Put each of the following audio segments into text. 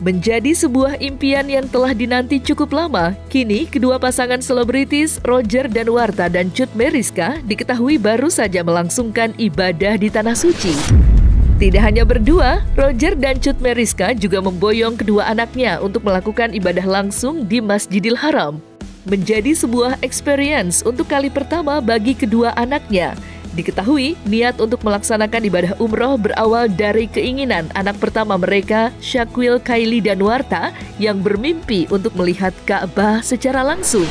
Menjadi sebuah impian yang telah dinanti cukup lama, kini kedua pasangan selebritis Roger Danuarta dan Cut Meyriska diketahui baru saja melangsungkan ibadah di Tanah Suci. Tidak hanya berdua, Roger dan Cut Meyriska juga memboyong kedua anaknya untuk melakukan ibadah langsung di Masjidil Haram. Menjadi sebuah experience untuk kali pertama bagi kedua anaknya. Diketahui, niat untuk melaksanakan ibadah umroh berawal dari keinginan anak pertama mereka, Shaquille Kylie Danuarta, yang bermimpi untuk melihat Ka'bah secara langsung.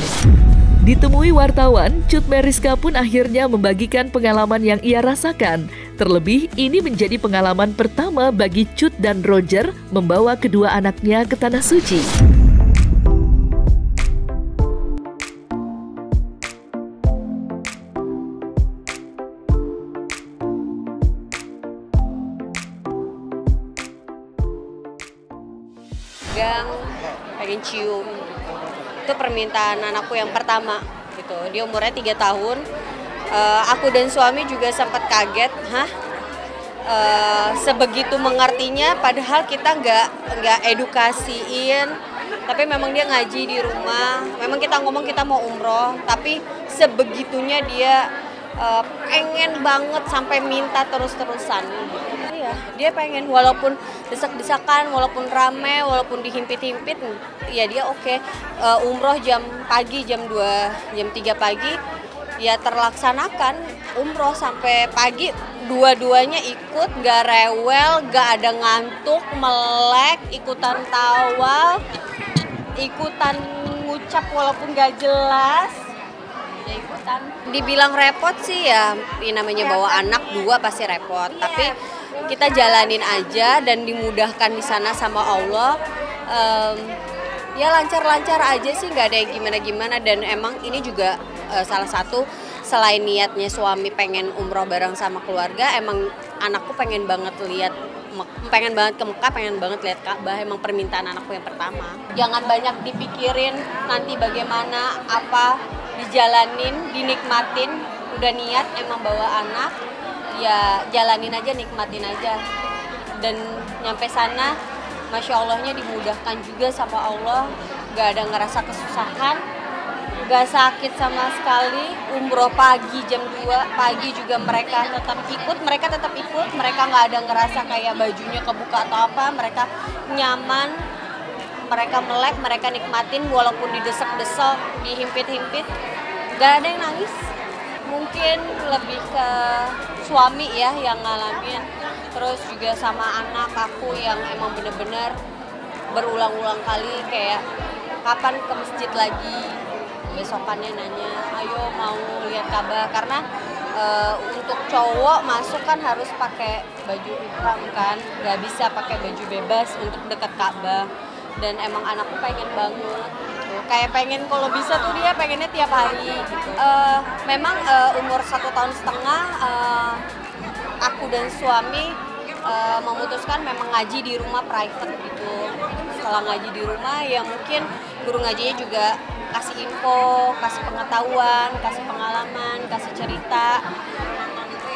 Ditemui wartawan, Cut Meyriska pun akhirnya membagikan pengalaman yang ia rasakan. Terlebih, ini menjadi pengalaman pertama bagi Cut dan Roger membawa kedua anaknya ke Tanah Suci. Pengen cium, itu permintaan anakku yang pertama gitu. Dia umurnya 3 tahun. Aku dan suami juga sempat kaget, sebegitu mengertinya, padahal kita nggak edukasiin. Tapi memang dia ngaji di rumah. Memang kita ngomong kita mau umroh, tapi sebegitunya dia pengen banget sampai minta terus-terusan. Iya, dia pengen walaupun desak-desakan, walaupun rame, walaupun dihimpit-himpit, ya dia oke. Umroh jam 3 pagi, ya terlaksanakan umroh sampai pagi. Dua-duanya ikut, gak rewel, gak ada ngantuk, melek, ikutan tawa, ikutan ngucap walaupun gak jelas. Ya ikutan. Dibilang repot sih ya, namanya bawa anak 2 pasti repot. Tapi kita jalanin aja dan dimudahkan di sana sama Allah. Ya lancar-lancar aja sih, nggak ada yang gimana-gimana. Dan emang ini juga salah satu, selain niatnya suami pengen umroh bareng sama keluarga, emang anakku pengen banget ke Mekah, pengen banget lihat Ka'bah. Emang permintaan anakku yang pertama. Jangan banyak dipikirin nanti bagaimana, apa, dijalanin, dinikmatin. Udah niat emang bawa anak, ya jalanin aja, nikmatin aja. Dan nyampe sana, Masya Allahnya dimudahkan juga sama Allah. Gak ada ngerasa kesusahan, gak sakit sama sekali. Umroh pagi jam 2 pagi juga mereka tetap ikut. Mereka gak ada ngerasa kayak bajunya kebuka atau apa. Mereka nyaman, mereka melek, mereka nikmatin walaupun didesak-desak, dihimpit-himpit. Gak ada yang nangis. Mungkin lebih ke suami ya yang ngalamin, terus juga sama anak aku yang emang bener-bener berulang-ulang kali kayak kapan ke masjid lagi, besokannya nanya ayo mau lihat Ka'bah. Karena untuk cowok masuk kan harus pakai baju ihram kan, nggak bisa pakai baju bebas untuk dekat Ka'bah. Dan emang anakku pengen banget gitu. Kayak pengen kalau bisa tuh dia pengennya tiap hari gitu. Memang umur 1,5 tahun aku dan suami memutuskan memang ngaji di rumah private gitu. Setelah ngaji di rumah ya mungkin guru ngajinya juga kasih info, kasih pengetahuan, kasih pengalaman, kasih cerita.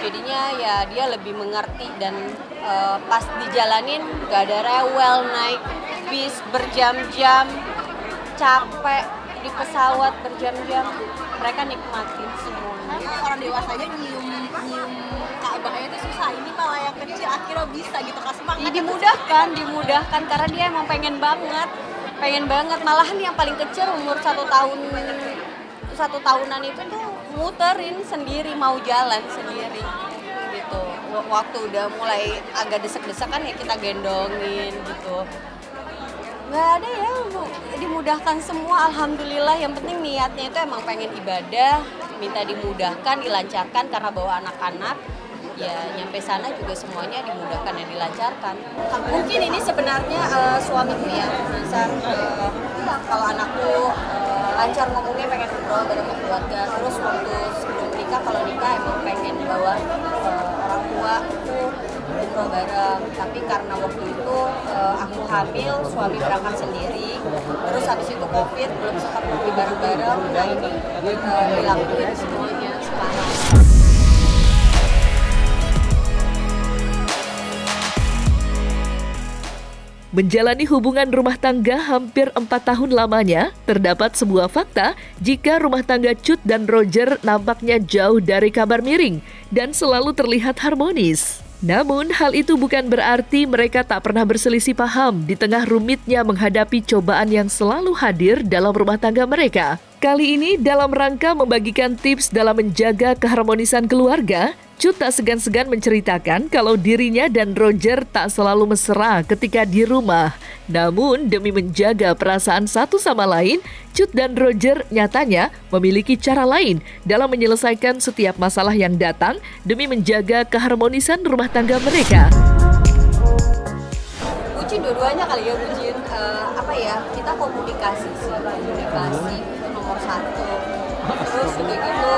Jadinya ya dia lebih mengerti. Dan pas dijalanin gak ada rewel, naik bis berjam-jam, capek di pesawat berjam-jam, mereka nikmatin semuanya. Orang dewasa aja nyium Ka'bahnya itu susah, ini malah yang kecil akhirnya bisa gitu, kasih semangat. Ya, dimudahkan karena dia emang pengen banget. Malahan yang paling kecil umur 1 tahunan itu tuh muterin sendiri, mau jalan sendiri gitu. Waktu udah mulai agak desek-desekan ya kita gendongin gitu. Nggak ada ya, dimudahkan semua, alhamdulillah. Yang penting niatnya itu emang pengen ibadah, minta dimudahkan, dilancarkan karena bawa anak-anak. Ya nyampe sana juga semuanya dimudahkan dan dilancarkan. Mungkin ini sebenarnya suamiku ya, misal kalau anakku lancar ngomongnya pengen ngobrol bareng keluarga. Terus waktu sebelum nikah, kalau nikah emang pengen bawa orang tua aku umroh bareng. Tapi karena waktu itu aku hamil, suami berangkat sendiri, terus habis itu COVID, belum sempat pergi bareng-bareng. Nah ini dilakuin semuanya sekarang. Menjalani hubungan rumah tangga hampir 4 tahun lamanya, terdapat sebuah fakta jika rumah tangga Cut dan Roger nampaknya jauh dari kabar miring dan selalu terlihat harmonis. Namun, hal itu bukan berarti mereka tak pernah berselisih paham di tengah rumitnya menghadapi cobaan yang selalu hadir dalam rumah tangga mereka. Kali ini dalam rangka membagikan tips dalam menjaga keharmonisan keluarga, Cut tak segan-segan menceritakan kalau dirinya dan Roger tak selalu mesra ketika di rumah. Namun, demi menjaga perasaan satu sama lain, Cut dan Roger nyatanya memiliki cara lain dalam menyelesaikan setiap masalah yang datang demi menjaga keharmonisan rumah tangga mereka. Bucin dua-duanya kali ya, bucin. Kita komunikasi sih, komunikasi itu nomor satu. Terus udah gitu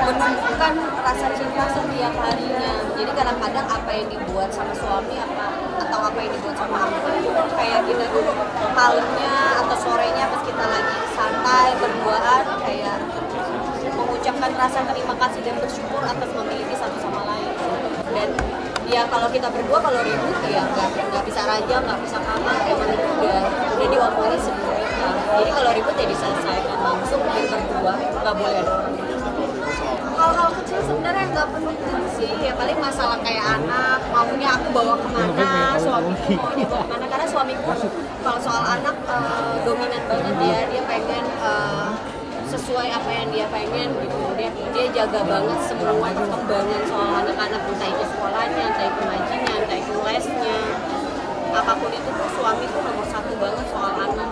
menunjukkan rasa cinta setiap harinya. Jadi kadang-kadang apa yang dibuat sama suami atau apa yang dibuat sama aku, kayak kita tuh malamnya atau sorenya pas kita lagi santai berduaan, kayak mengucapkan rasa terima kasih dan bersyukur atas memiliki satu sama lain. Dan ya kalau kita berdua kalau ribut ya nggak bisa raja, nggak bisa kamar, emang itu udah diomongin sebelumnya. Jadi kalau ribut ya diselesaikan langsung dan berdua, nggak boleh ada orang. Hal-hal kecil sebenarnya nggak penting sih, ya paling masalah kayak anak, maunya aku bawa kemana, suamiku maunya bawa kemana, karena suamiku kalau soal anak dominan banget ya, dia pengen sesuai apa yang dia pengen gitu, dia jaga banget semua perkembangan soal anak-anak, entah itu sekolahnya, entah itu ngajinya, entah itu lesnya, apapun itu tuh suami tuh nomor satu banget soal anak.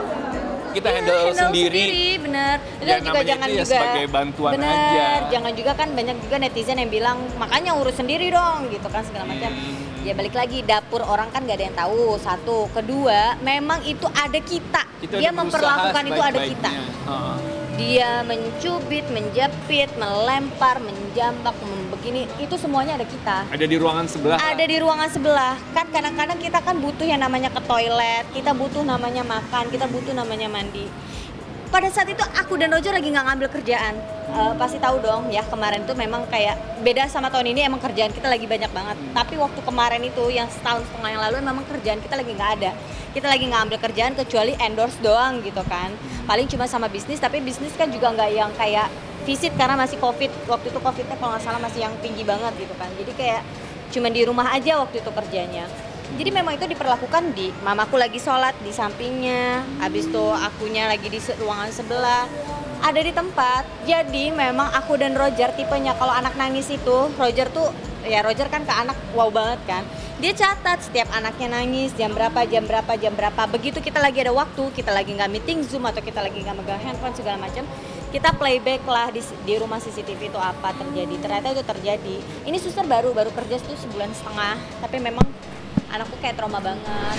Kita handle sendiri, bener. Dan juga jangan ya juga sebagai bantuan aja. Jangan juga kan banyak juga netizen yang bilang makanya urus sendiri dong gitu kan segala macam. Ya balik lagi dapur orang kan gak ada yang tahu. Satu, kedua memang itu ada kita. Dia memperlakukan itu ada kita. Dia mencubit, menjepit, melempar, menjambak, begini, itu semuanya ada kita. Ada di ruangan sebelah. Ada di ruangan sebelah. Kan kadang-kadang kita kan butuh yang namanya ke toilet, kita butuh namanya makan, kita butuh namanya mandi. Pada saat itu aku dan Roger lagi nggak ngambil kerjaan. Pasti tahu dong ya, kemarin tuh memang kayak beda sama tahun ini, emang kerjaan kita lagi banyak banget. Tapi waktu kemarin itu yang setahun setengah yang lalu memang kerjaan kita lagi nggak ada. Kita lagi nggak ambil kerjaan kecuali endorse doang gitu kan. Paling cuma sama bisnis, tapi bisnis kan juga nggak yang kayak visit karena masih COVID. Waktu itu COVID-nya kalau nggak salah masih yang tinggi banget gitu kan. Jadi kayak cuma di rumah aja waktu itu kerjanya. Jadi memang itu diperlakukan di mamaku lagi sholat di sampingnya, habis itu akunya lagi di ruangan sebelah, ada di tempat. Jadi memang aku dan Roger tipenya kalau anak nangis itu, Roger tuh ya Roger kan ke anak wow banget kan. Dia catat setiap anaknya nangis jam berapa, jam berapa, jam berapa. Begitu kita lagi ada waktu, kita lagi nggak meeting Zoom atau kita lagi nggak megang handphone segala macam, kita playback lah di rumah CCTV itu apa terjadi. Ternyata itu terjadi. Ini suster baru kerja itu 1,5 bulan, tapi memang anakku kayak trauma banget.